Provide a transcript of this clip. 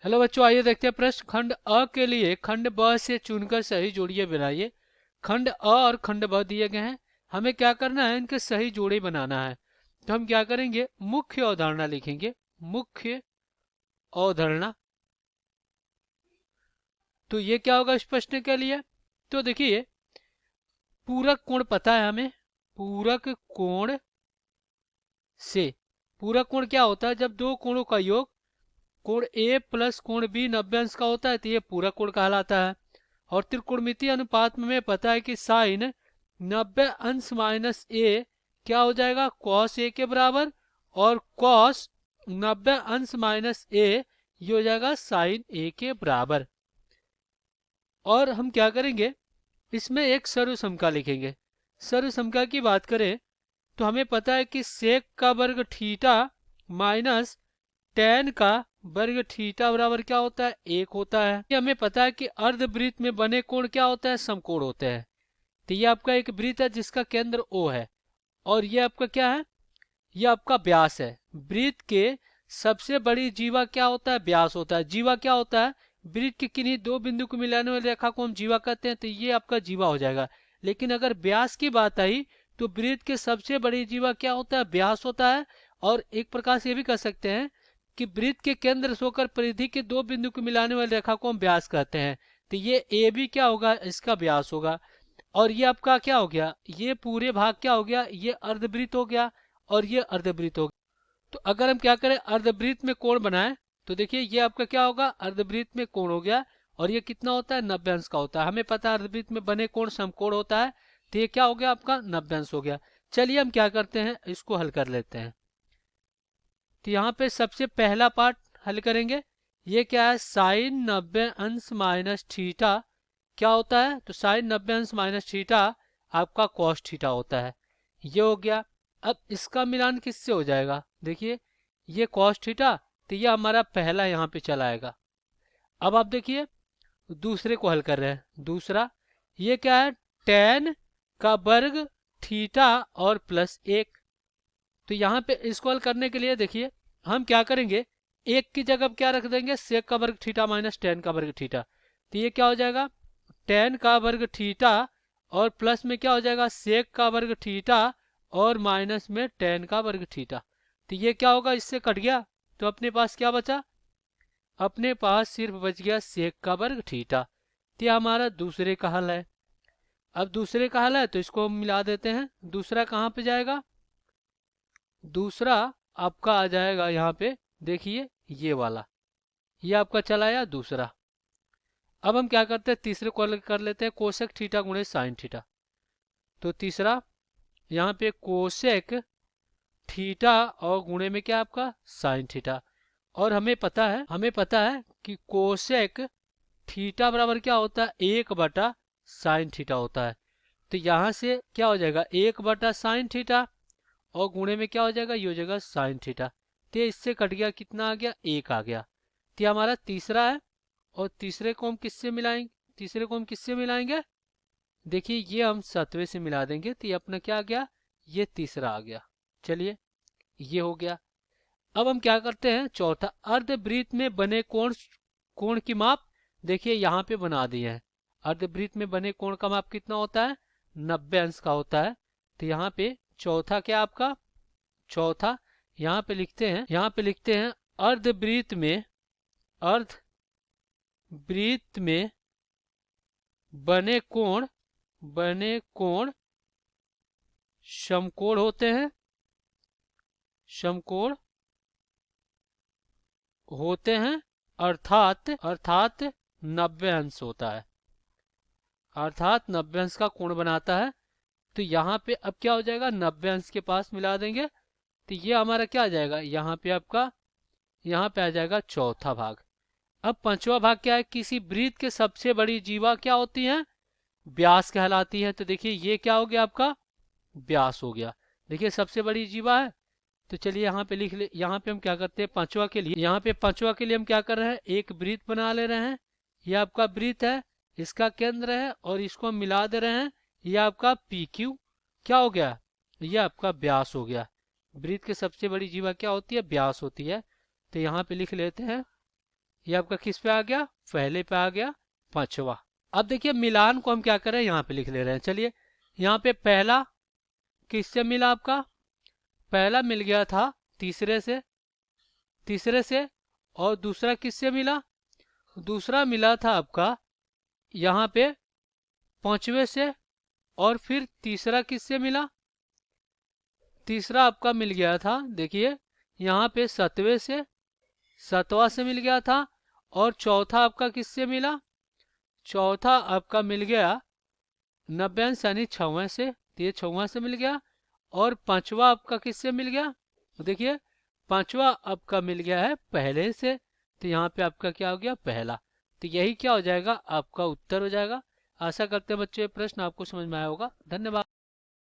Hello बच्चों, आइए देखते हैं प्रश्न। खंड अ के लिए खंड ब से चुनकर सही जोड़ियां बनाइए। खंड अ और खंड ब दिए गए हैं, हमें क्या करना है, इनके सही जोड़े बनाना है। तो हम क्या करेंगे, मुख्य अवधारणा लिखेंगे। मुख्य अवधारणा, तो ये क्या होगा इस प्रश्न के लिए। तो देखिए, पूरक कोण पता है हमें। पूरक कोण से, पूरक कोण क्या होता है, जब दो कोणों का योग कोण ए प्लस कोण बी 90 अंश का होता है तो ये पूरक कोण कहलाता है। और त्रिकोणमितीय अनुपात में हमें पता है कि साइन 90 अंश माइनस ए क्या हो जाएगा, कॉस ए के बराबर। और कॉस 90 अंश माइनस ए ये हो जाएगा साइन ए के बराबर। और हम क्या करेंगे, इसमें एक सर्वसमका लिखेंगे। सर्वसमका की बात करें तो हमें पता है कि सेक का वर्ग थीटा माइनस टेन का वर्ग थीटा बराबर क्या होता है, एक होता है। ये हमें पता है कि अर्धवृत्त में बने कोण क्या होता है, समकोण होते हैं। तो ये आपका एक वृत्त है जिसका केंद्र O है, और ये आपका क्या है, ये आपका व्यास है। वृत्त के सबसे बड़ी जीवा क्या होता है, व्यास होता है। जीवा क्या होता है, वृत्त के किन्हीं दो बिंदु को मिलाने वाली रेखा को हम जीवा कहते हैं, तो ये आपका जीवा हो जाएगा। लेकिन अगर व्यास की बात आई तो वृत्त के सबसे बड़ी जीवा क्या होता है, व्यास होता है। और एक प्रकार से ये भी कह सकते हैं कि वृत्त के केंद्र से होकर परिधि के दो बिंदु को मिलाने वाली रेखा को हम व्यास कहते हैं। तो ये ए भी क्या होगा, इसका व्यास होगा। और ये आपका क्या हो गया, ये पूरे भाग क्या हो गया, ये अर्धवृत्त हो गया और ये अर्धवृत्त हो गया। तो अगर हम क्या करें, अर्धवृत्त में कोण बनाएं तो देखिए ये आपका क्या होगा, अर्धवृत्त में कोण हो गया। और ये कितना होता है, 90 अंश का होता है। हमें पता है अर्धवृत्त में बने कोण समकोण होता है, तो ये क्या हो गया आपका 90 अंश हो गया। चलिए हम क्या करते हैं, इसको हल कर लेते हैं। तो यहाँ पे सबसे पहला पार्ट हल करेंगे। ये क्या है, साइन 90 अंश माइनस थीटा क्या होता है, तो साइन 90 अंश माइनस थीटा आपका कॉस थीटा होता है। ये हो गया। अब इसका मिलान किससे हो जाएगा, देखिए ये कॉस थीटा, तो ये हमारा पहला यहाँ पे चला आएगा। अब आप देखिए दूसरे को हल कर रहे हैं। दूसरा ये क्या है, टेन का वर्ग थीटा और प्लस एक। तो यहाँ पे इसको हल करने के लिए देखिए हम क्या करेंगे, एक की जगह क्या रख देंगे, सेक का वर्ग थीटा माइनस टेन का वर्ग थीटा। तो ये क्या हो जाएगा, टेन का वर्ग थीटा और प्लस में क्या हो जाएगा, सेक का वर्ग थीटा और माइनस में टेन का वर्ग थीटा। तो ये क्या होगा, इससे कट गया। तो अपने पास क्या बचा, अपने पास सिर्फ बच गया सेक का वर्ग थीटा। तो ये हमारा दूसरे का हल है। अब दूसरे का हल है तो इसको हम मिला देते हैं। दूसरा कहाँ पे जाएगा, दूसरा आपका आ जाएगा यहाँ पे, देखिए ये वाला, ये आपका चला आया दूसरा। अब हम क्या करते हैं, तीसरे को अलग कर लेते हैं, कोसेक थीटा गुणे साइन थीटा। तो तीसरा यहाँ पे कोसेक थीटा और गुणे में क्या आपका साइन थीटा। और हमें पता है कि कोसेक थीटा बराबर क्या होता है, 1/साइन थीटा होता है। तो यहाँ से क्या हो जाएगा, 1/साइन थीटा और गुणे में क्या हो जाएगा, ये हो जाएगा साइन थीटा। तो इससे कट गया, कितना आ गया, एक आ गया। तो हमारा तीसरा है। और तीसरे को हम किससे मिलाएंगे, देखिए ये हम सतवें से मिला देंगे। तो ये अपना क्या आ गया, ये तीसरा आ गया। चलिए ये हो गया। अब हम क्या करते हैं, चौथा, अर्धवृत्त में बने कोण की माप देखिए यहाँ पे बना दिए हैं। अर्धवृत्त में बने कोण का माप कितना होता है, 90 अंश का होता है। तो यहाँ पे चौथा क्या आपका, चौथा यहाँ पे लिखते हैं अर्धवृत्त में बने कोण समकोण होते हैं, समकोण होते हैं, अर्थात 90 अंश होता है, अर्थात 90 अंश का कोण बनाता है। तो यहाँ पे अब क्या हो जाएगा, 90 अंश के पास मिला देंगे। तो ये हमारा क्या आ जाएगा, यहाँ पे आ जाएगा चौथा भाग। अब पांचवा भाग क्या है, किसी वृत्त के सबसे बड़ी जीवा क्या होती है, व्यास कहलाती है। तो देखिए ये क्या हो गया आपका, व्यास हो गया। देखिए सबसे बड़ी जीवा है। तो चलिए यहाँ पे लिख ले, यहाँ पे हम क्या करते हैं, पांचवा के लिए हम क्या कर रहे हैं, एक वृत्त बना ले रहे हैं। ये आपका वृत्त है, इसका केंद्र है और इसको हम मिला दे रहे हैं। ये आपका पी क्यू क्या हो गया, ये आपका व्यास हो गया। वृत्त की सबसे बड़ी जीवा क्या होती है, व्यास होती है। तो यहाँ पे लिख लेते हैं ये आपका किस पे आ गया, पहले पे आ गया, पांचवा। अब देखिए मिलान को हम क्या करें, यहाँ पे लिख ले रहे हैं। चलिए यहाँ पे पहला किससे मिला आपका, पहला मिल गया था तीसरे से, तीसरे से, और दूसरा किससे मिला, दूसरा मिला था आपका यहाँ पे पांचवे से, और फिर तीसरा किससे मिला, तीसरा आपका मिल गया था देखिए यहाँ पे सतवें से, सतवा से मिल गया था, और चौथा आपका किससे मिला, चौथा आपका मिल गया नब्बेंश यानी छवें से, तो ये छवा से मिल गया। और पांचवा आपका किससे मिल गया, देखिए पांचवा आपका मिल गया है पहले से, तो यहाँ पे आपका क्या हो गया, पहला। तो यही क्या हो जाएगा, आपका उत्तर हो जाएगा। आशा करते हैं बच्चों ये प्रश्न आपको समझ में आया होगा। धन्यवाद।